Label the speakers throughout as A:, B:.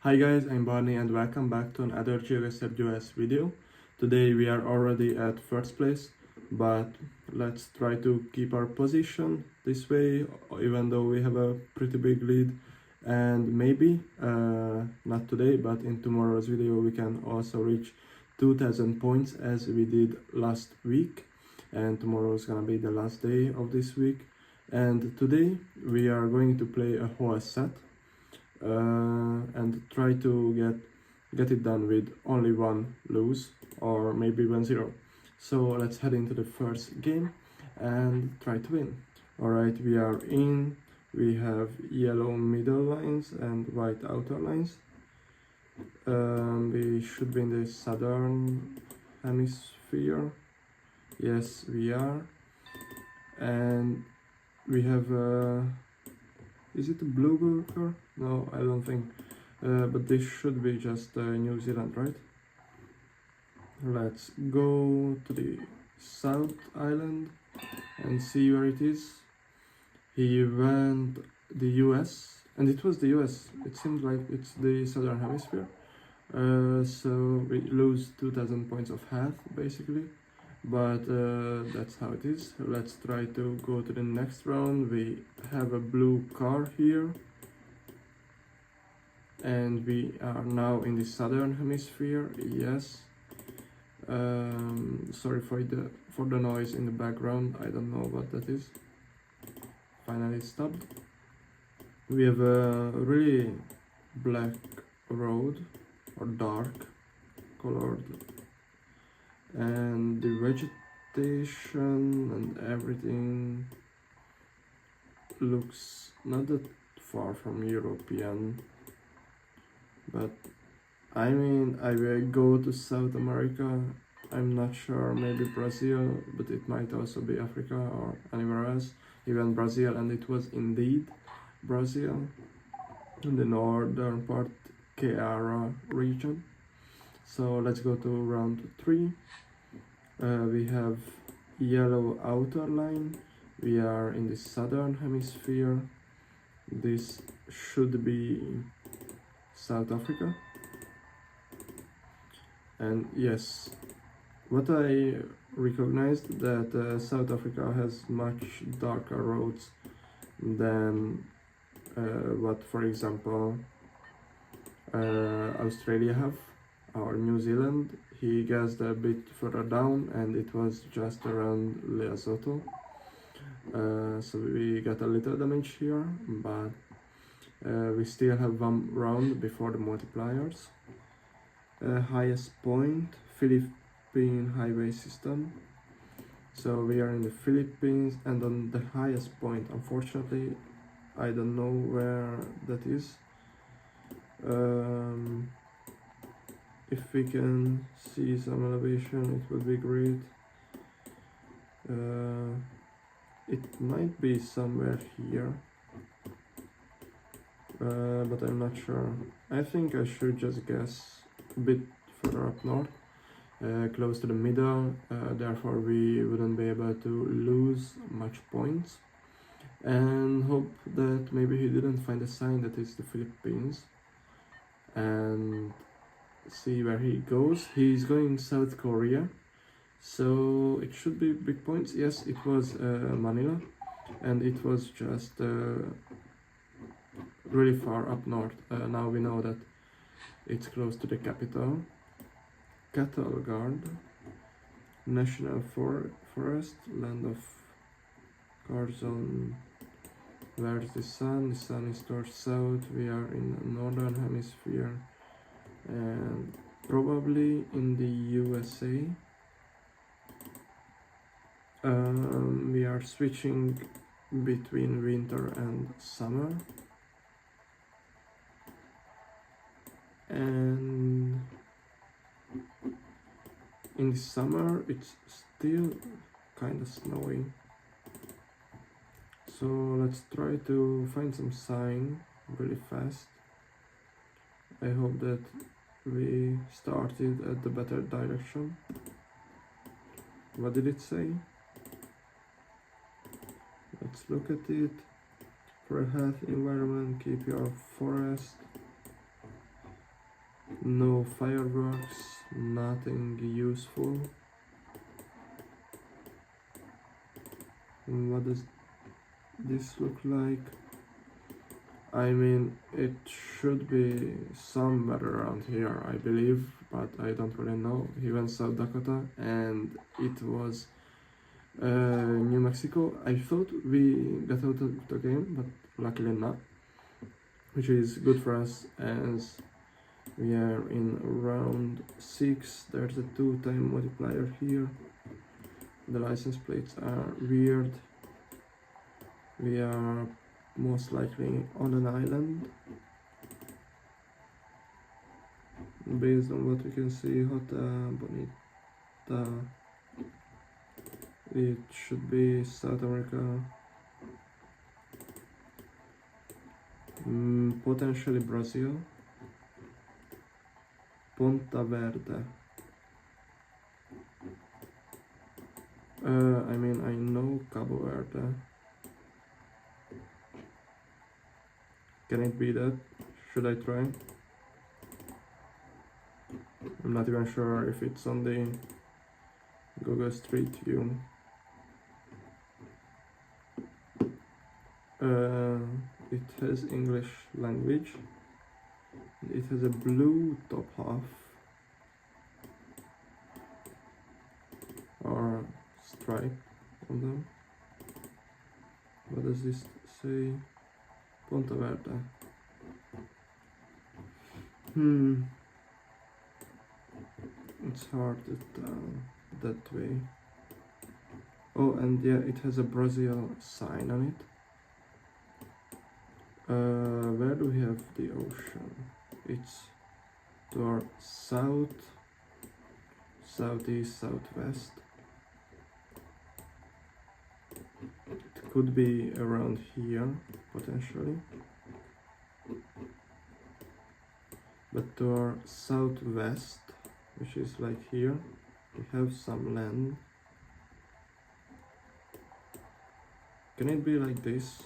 A: Hi guys, I'm Barney and welcome back to another Geoguessr Duels video. Today we are already at first place, but let's try to keep our position this way, even though we have a pretty big lead. And maybe, not today, but in tomorrow's video we can also reach 2000 points as we did last week. And tomorrow is gonna be the last day of this week. And today we are going to play a whole set. And try to get it done with only one lose or maybe 1-0. So let's head into the first game and try to win. Alright, we are in. We have yellow middle lines and white outer lines. We should be in the southern hemisphere. Yes, we are. And we have is it a blue worker? No, I don't think. But this should be just New Zealand, right? Let's go to the South Island and see where it is. He went the US, and it was the US. It seems like it's the Southern Hemisphere. So we lose 2000 points of health, basically. But that's how it is. Let's try to go to the next round. We have a blue car here, and we are now in the southern hemisphere. Yes. Sorry for the noise in the background. I don't know what that is. Finally stopped. We have a really black road, or dark colored, and the vegetation and everything looks not that far from European, but I mean, I will go to South America. I'm not sure, maybe Brazil, but it might also be Africa or anywhere else, even Brazil, and it was indeed Brazil, in the northern part, Ceará region. So let's go to round 3. We have yellow outer line. We are in the southern hemisphere. This should be South Africa. And yes, what I recognized that South Africa has much darker roads than what, for example, Australia have, or New Zealand. He guessed a bit further down and it was just around Lesotho. So we got a little damage here, but we still have one round before the multipliers. Highest point, Philippine highway system. So we are in the Philippines, and on the highest point, unfortunately, I don't know where that is. If we can see some elevation, it would be great. It might be somewhere here, but I'm not sure. I think I should just guess a bit further up north, close to the middle, therefore we wouldn't be able to lose much points, and hope that maybe he didn't find a sign that it's the Philippines, and see where he goes. He's going South Korea, so it should be big points. Yes, it was Manila, and it was just really far up north. Now we know that it's close to the capital. Cattle Guard, National Forest, Land of Carzon. Where's the sun? The sun is towards south. We are in the northern hemisphere and probably in the USA. We are switching between winter and summer, and in the summer it's still kind of snowy. So let's try to find some sign really fast. I hope that we started at the better direction. What did it say? Let's look at it. For a healthy environment, keep your forest. No fireworks, nothing useful. What does this look like? I mean, it should be somewhere around here, I believe, but I don't really know. He went South Dakota, and it was New Mexico. I thought we got out of the game, but luckily not, which is good for us as we are in round 6. There's a 2-time multiplier here. The license plates are weird. We are most likely on an island. Based on what we can see, Hota Bonita. It should be South America. Potentially Brazil. Ponta Verde. I mean, I know Cabo Verde. Can it be that? Should I try? I'm not even sure if it's on the Google Street View. It has English language. It has a blue top half or stripe on them. What does this say? Ponta Verde. It's hard to tell that way. Oh, and yeah, it has a Brazil sign on it. Where do we have the ocean? It's to our south, southeast, southwest. It could be around here, potentially. But to our southwest, which is like here, we have some land. Can it be like this?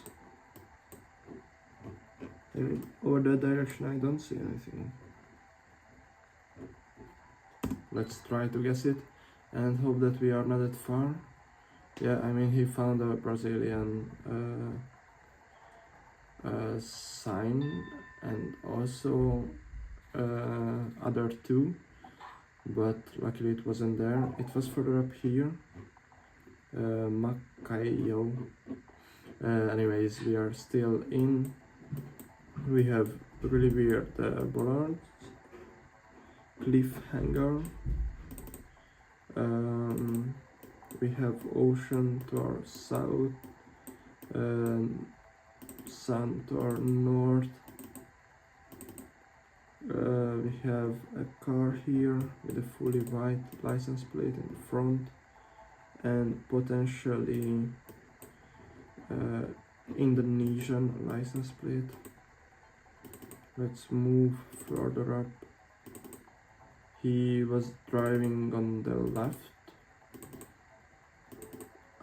A: I mean, over that direction I don't see anything. Let's try to guess it and hope that we are not that far. Yeah, I mean, he found a Brazilian sign and also other two, but luckily it wasn't there. It was further up here. Macayo. Anyways, we are still in. We have really weird bollards, cliffhanger. We have ocean to our south, sun to our north. We have a car here with a fully white license plate in the front and potentially Indonesian license plate. Let's move further up. He was driving on the left,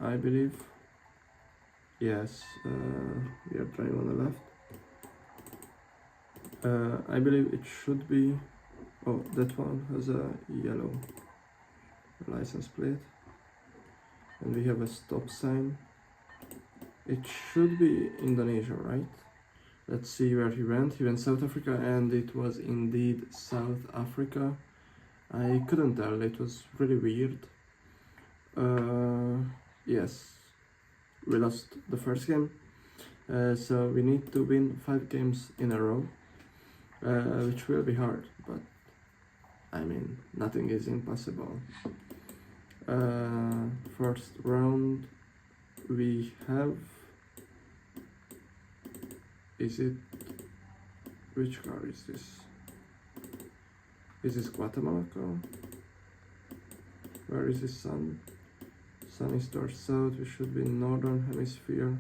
A: I believe. Yes, we are driving on the left. I believe it should be. Oh, that one has a yellow license plate. And we have a stop sign. It should be Indonesia, right? Let's see where he went. He went South Africa, and it was indeed South Africa. I couldn't tell, it was really weird. Yes, we lost the first game. So we need to win 5 games in a row, which will be hard, but I mean, nothing is impossible. First round we have, is it, which car is this? Is this Guatemala car? Where is the sun? Sun is towards south, we should be in northern hemisphere.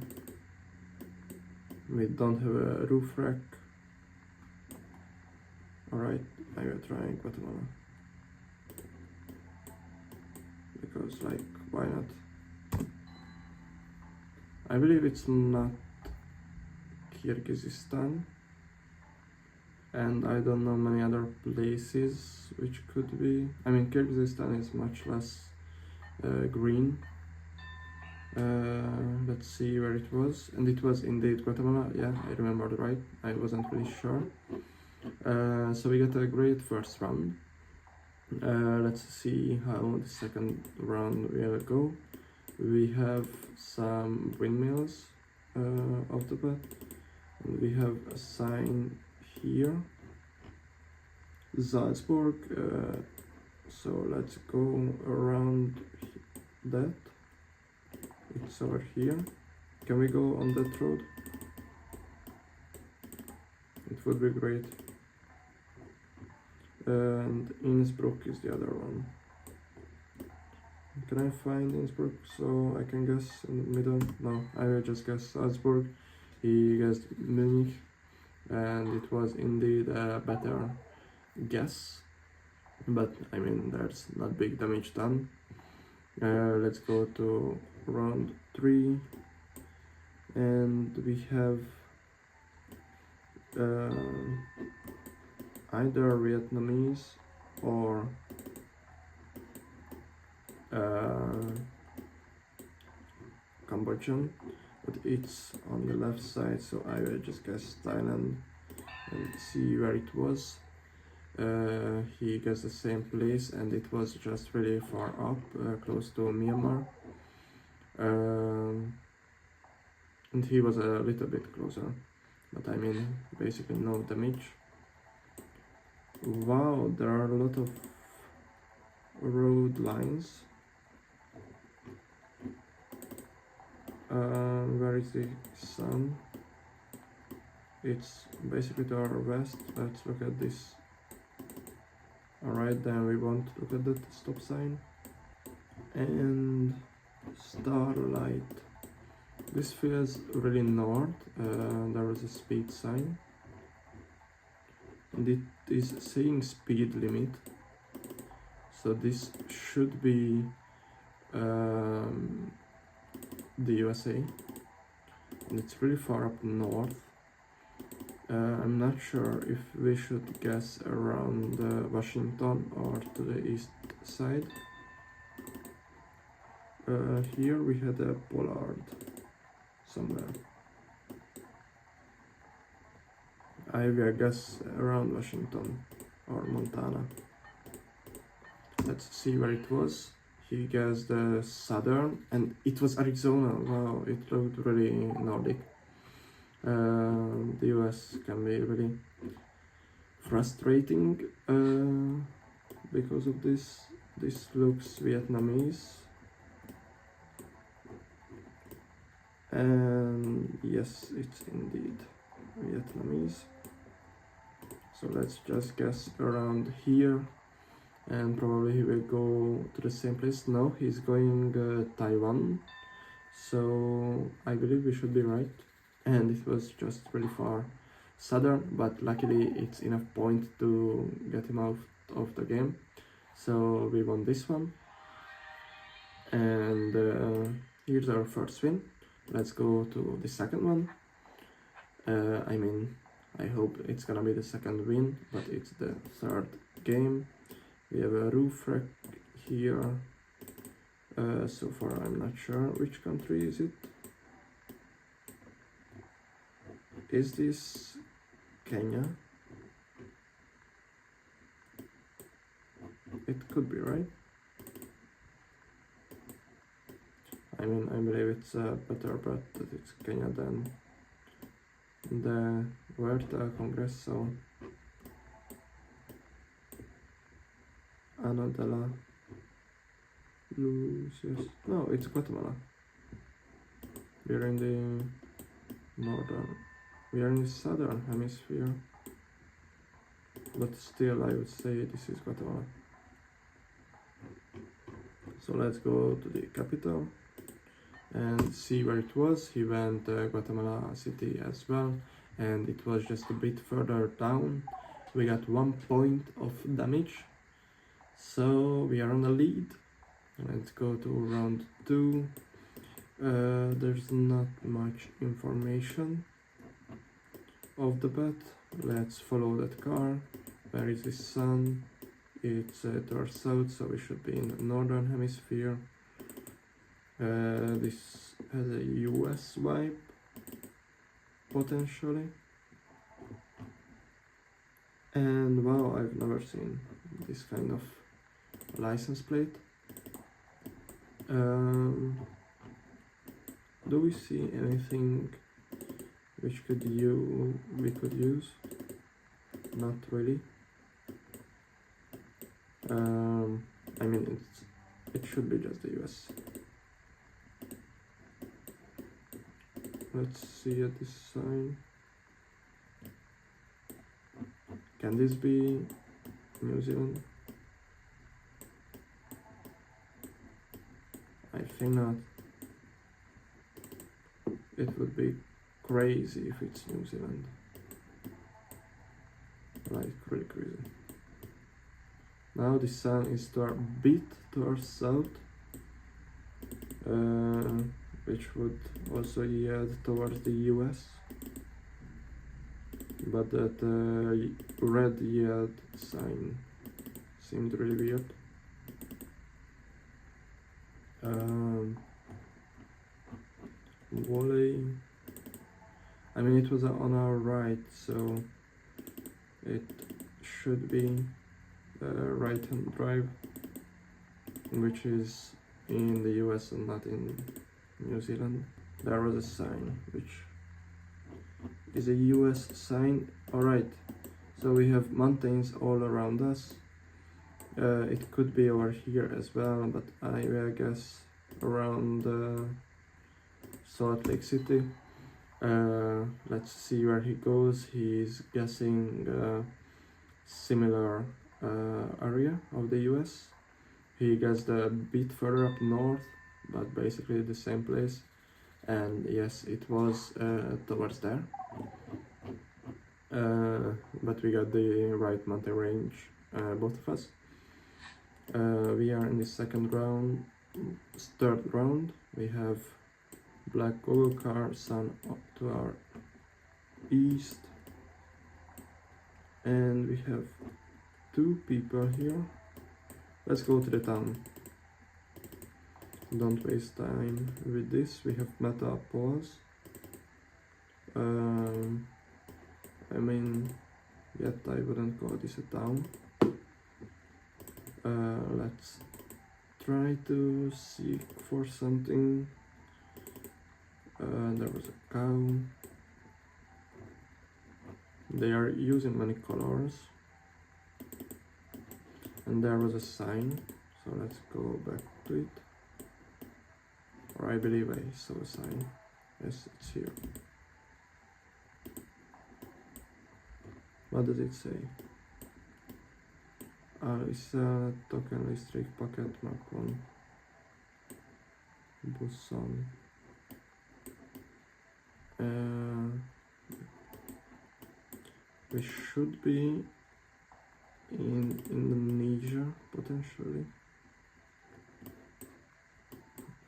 A: We don't have a roof rack. Alright, I will try Guatemala. Because, like, why not? I believe it's not Kyrgyzstan. and I don't know many other places which could be. I mean, Kyrgyzstan is much less green. Let's see where it was, and it was indeed Guatemala. Yeah, I remembered right. I wasn't really sure. So we got a great first round. Let's see how the second round will go. We have some windmills off the bat, and we have a sign here, Salzburg. So let's go around that. It's over here. Can we go on that road? It would be great. And Innsbruck is the other one. Can I find Innsbruck so I can guess in the middle? No, I will just guess Salzburg. He guessed Munich, and it was indeed a better guess. But I mean, there's not big damage done. Let's go to round 3, and we have either Vietnamese or Cambodian, but it's on the left side, so I will just guess Thailand and see where it was. He guessed the same place, and it was just really far up, close to Myanmar. And he was a little bit closer, but I mean, basically no damage. Wow, there are a lot of road lines. Where is the sun? It's basically to our west. Let's look at this. Alright, then we won't look at that stop sign. And starlight. This feels really north. There was a speed sign, and it is saying speed limit, so this should be the USA, and it's really far up north. I'm not sure if we should guess around Washington or to the east side. Here we had a pollard somewhere. I will guess around Washington or Montana. Let's see where it was. He guessed the southern, and it was Arizona. Wow, it looked really Nordic. The US can be really frustrating because of this. This looks Vietnamese. And yes, it's indeed Vietnamese. So let's just guess around here, and probably he will go to the same place. No, he's going Taiwan. So I believe we should be right, and it was just really far southern, but luckily it's enough point to get him out of the game. So we won this one, and here's our first win. Let's go to the second one. I mean, I hope it's gonna be the second win, but it's the third game. We have a roof wreck here. So far I'm not sure which country is it. Is this Kenya? It could be, right? I mean, I believe it's a better bet that it's Kenya than the Huerta Congress, so Ana de la Lucias. No, it's Guatemala. We are in the northern, we are in the southern hemisphere, but still I would say this is Guatemala. So let's go to the capital and see where it was. He went Guatemala City as well, and it was just a bit further down. We got 1 point of damage, so we are on the lead. Let's go to round 2. There's not much information of the bet, Let's follow that car. Where is the sun? It's to our south, so we should be in the northern hemisphere. This has a US vibe, potentially. And wow, I've never seen this kind of license plate. Do we see anything which we could use? Not really. I mean, it should be just the US. Let's see at this sign. Can this be New Zealand? I think not. It would be crazy if it's New Zealand. Like, really crazy. Now the sun is to our bit to our south, which would also yield towards the US. But that red yield sign seemed really weird. Volley. I mean, it was on our right, so it should be right-hand drive, which is in the US and not in New Zealand. There was a sign, which is a US sign. Alright, so we have mountains all around us. It could be over here as well, but I guess around Salt Lake City. Let's see where he goes. He's guessing similar area of the US. He guessed a bit further up north, but basically the same place. And yes, it was towards there. But we got the right mountain range, both of us. We are in the third round. We have black Google car, sun up to our east. And we have 2 people here. Let's go to the town. Don't waste time with this. We have meta pause. I mean, yet I wouldn't call this a town. Let's try to seek for something. There was a cow. They are using many colors. And there was a sign, so let's go back to it. Or I believe I saw a sign. Yes, it's here. What does it say? Isa token restrict packet mark 1. Busan. We should be in Indonesia, potentially.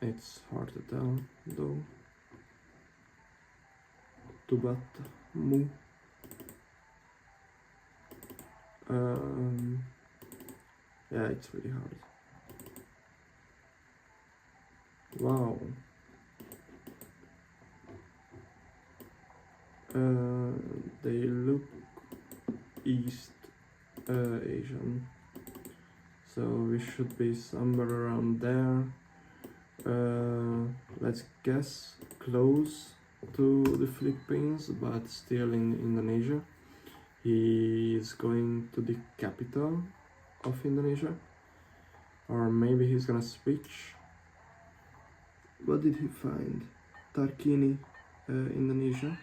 A: It's hard to tell, though. Tubatmu. Yeah, it's really hard. Wow. They look East Asian, so we should be somewhere around there. Let's guess close to the Philippines, but still in Indonesia. He is going to the capital of Indonesia, or maybe he's gonna switch. What did he find? Tarkini, Indonesia.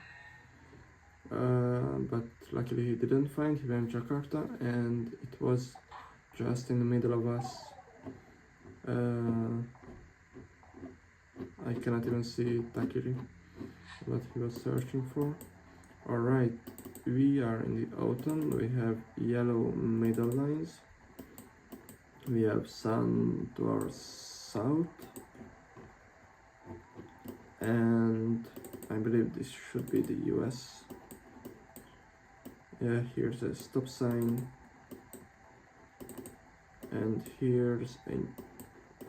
A: But luckily he didn't find. He went Jakarta, and it was just in the middle of us. I cannot even see Takiri, what he was searching for. Alright, we are in the autumn. We have yellow middle lines. We have sun to our south. And I believe this should be the US. Yeah, here's a stop sign, and here's a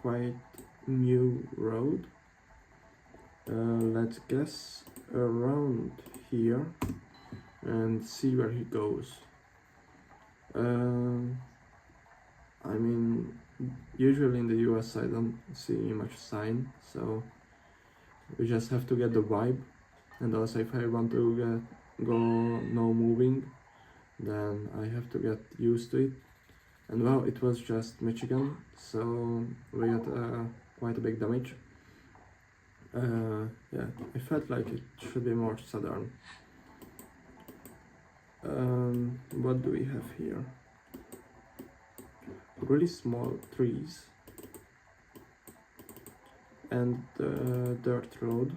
A: quite new road. Let's guess around here and see where he goes. I mean, usually in the US I don't see much sign, so we just have to get the vibe. And also if I want to go no moving, then I have to get used to it. And well, it was just Michigan, so we got quite a big damage. Yeah, I felt like it should be more southern. What do we have here? Really small trees and dirt road.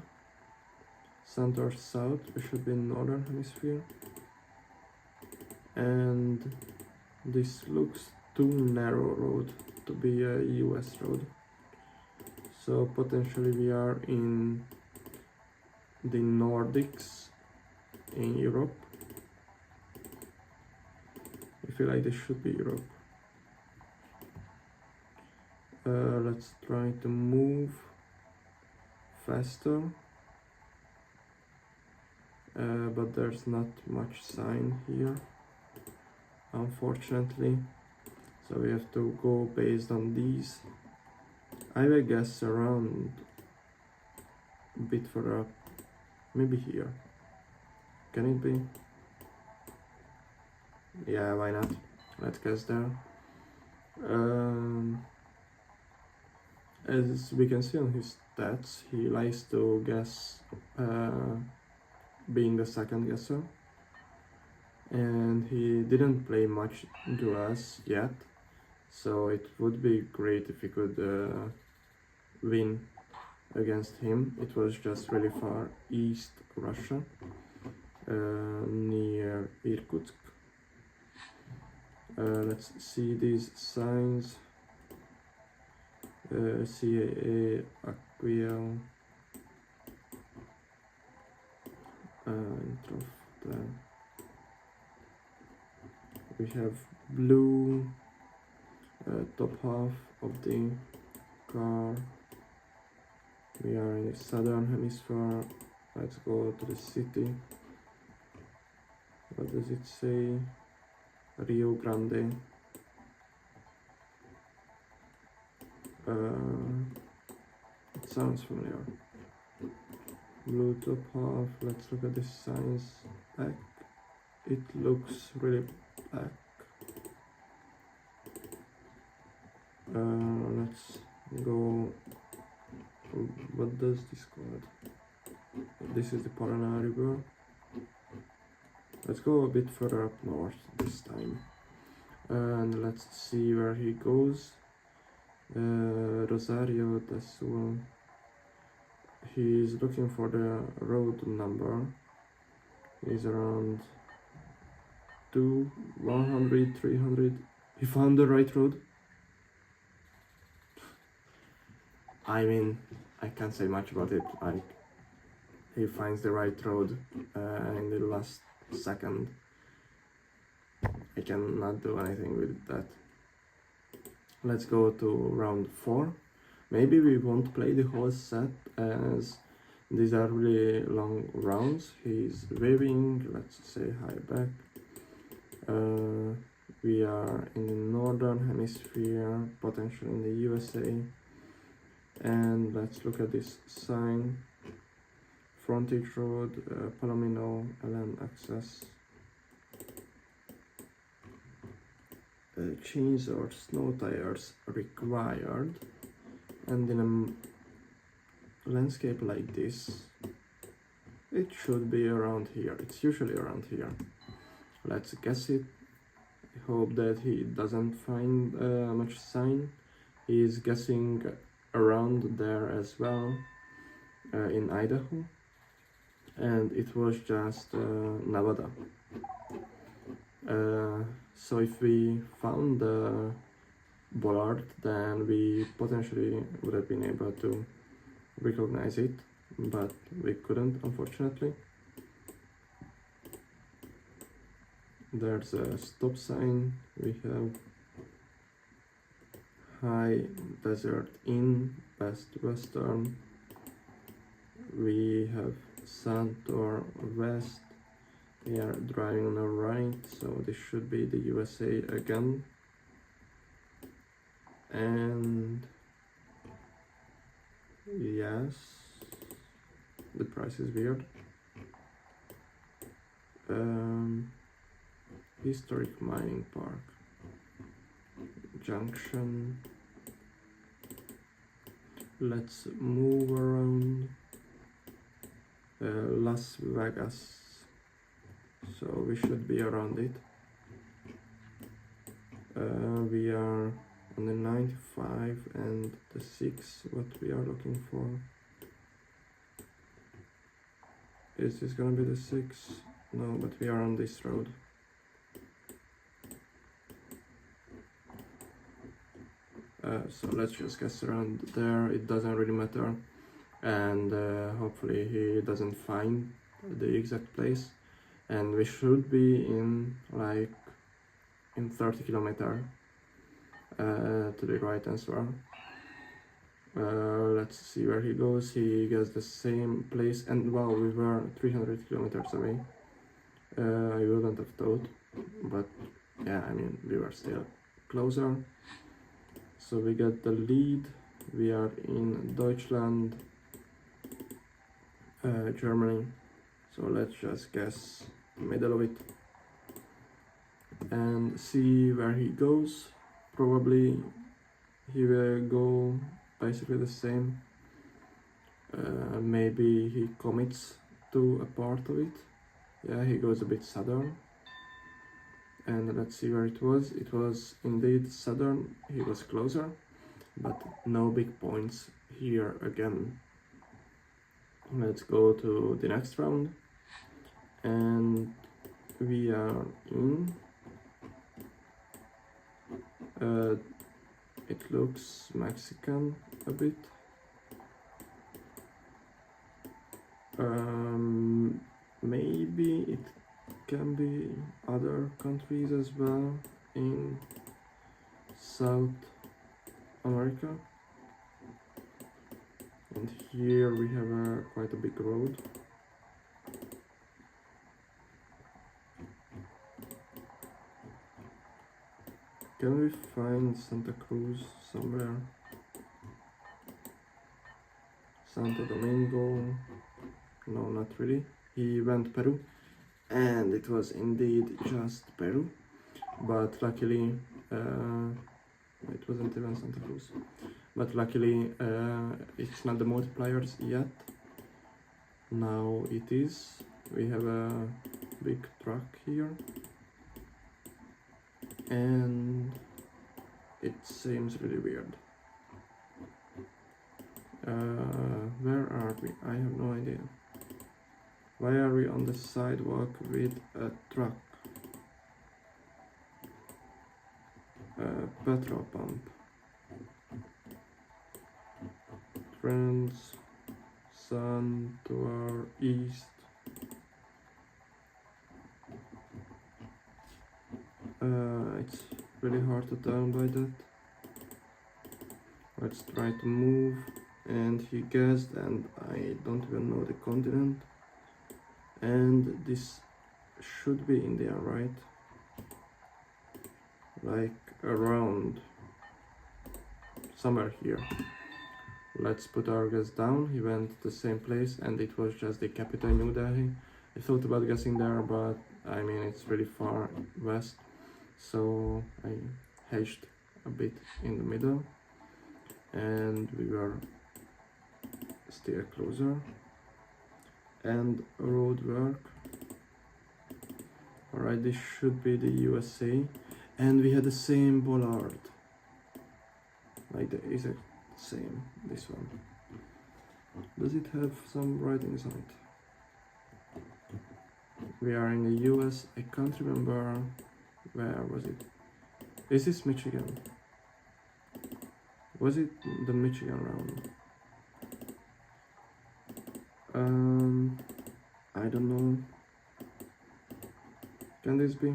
A: Center south, we should be in northern hemisphere. And this looks too narrow road to be a US road. So potentially we are in the Nordics in Europe. I feel like this should be Europe. Let's try to move faster. But there's not much sign here, unfortunately. So we have to go based on these. I will guess around a bit further up, maybe here. Can it be? Yeah, why not? Let's guess there. As we can see on his stats, he likes to guess being the second guesser. And he didn't play much Duels yet, so it would be great if we could win against him. It was just really far east Russia, near Irkutsk. Let's see these signs. CAA, Aquiel, we have blue top half of the car. We are in the southern hemisphere. Let's go to the city. What does it say? Rio Grande. It sounds familiar. Blue top half. Let's look at the signs back. It looks really black. Let's go. What does this call? This is the Paraná River. Let's go a bit further up north this time, and let's see where he goes. Rosario do Sul. He's looking for the road number. He's around 100, 300. He found the right road. I mean, I can't say much about it. Like, he finds the right road in the last second. I cannot do anything with that. Let's go to round 4. Maybe we won't play the whole set as these are really long rounds. He's waving. Let's say hi back. We are in the northern hemisphere, potentially in the USA. And let's look at this sign. Frontage road, Palomino, LN access. Chains or snow tires required. And in a landscape like this, it should be around here. It's usually around here. Let's guess it. I hope that he doesn't find much sign. He's guessing around there as well, in Idaho. And it was just Nevada. So if we found the bollard, then we potentially would have been able to recognize it, but we couldn't, unfortunately. There's a stop sign. We have High Desert Inn, Best Western. We have Santor West. We are driving on the right, so this should be the USA again. And yes, the price is weird. Historic Mining Park, Junction. Let's move around. Las Vegas, so we should be around it. We are on the 95 and the 6, what we are looking for. Is this gonna be the 6? No, but we are on this road. So let's just guess around there, it doesn't really matter. And hopefully he doesn't find the exact place. And we should be in like in 30 kilometers to the right answer. Let's see where he goes. He gets the same place, and wow, we were 300 kilometers away. I wouldn't have thought, but yeah, I mean, we were still closer. So we get the lead. We are in Deutschland, Germany. So let's just guess the middle of it and see where he goes. Probably he will go basically the same. Maybe he commits to a part of it. Yeah, he goes a bit southern. And let's see where it was. It was indeed southern. He was closer, but no big points here again. Let's go to the next round. And we are in. It looks Mexican a bit. Maybe it can be other countries as well in South America. And here we have quite a big road. Can we find Santa Cruz somewhere? Santo Domingo? No, not really. He went Peru, and it was indeed just Peru. But luckily, it wasn't even Santa Cruz. But luckily, it's not the multipliers yet. Now it is. We have a big truck here. And it seems really weird. Where are we? I have no idea. Why are we on the sidewalk with a truck? Petrol pump. Friends, sun to our east. It's really hard to tell by that. Let's try to move. And he guessed, and I don't even know the continent. And this should be India, right? Like around somewhere here. Let's put our guess down. He went the same place, and it was just the capital, New Delhi. I thought about guessing there, but I mean, it's really far west. So I hedged a bit in the middle, and we were still closer. And road work. Alright, this should be the USA. And we had the same bollard. Like the exact same, this one. Does it have some writings on it? We are in the US. I can't remember. Where was it? Is this Michigan? Was it the Michigan round? I don't know. Can this be?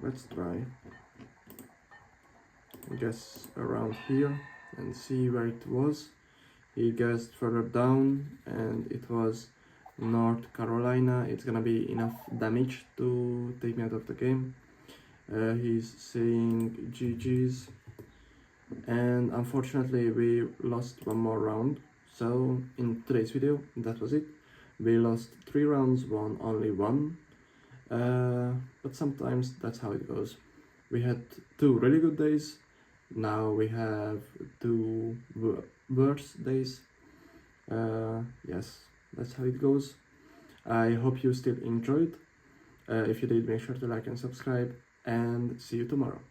A: let's try guess around here and see where it was. He guessed further down and it was North Carolina. It's gonna be enough damage to take me out of the game. He's saying GG's, and unfortunately we lost one more round. So in today's video, that was it. We lost 3 rounds, won only 1, but sometimes that's how it goes. We had 2 really good days, now we have 2 worse days. Yes, that's how it goes. I hope you still enjoyed. If you did, make sure to like and subscribe, and see you tomorrow.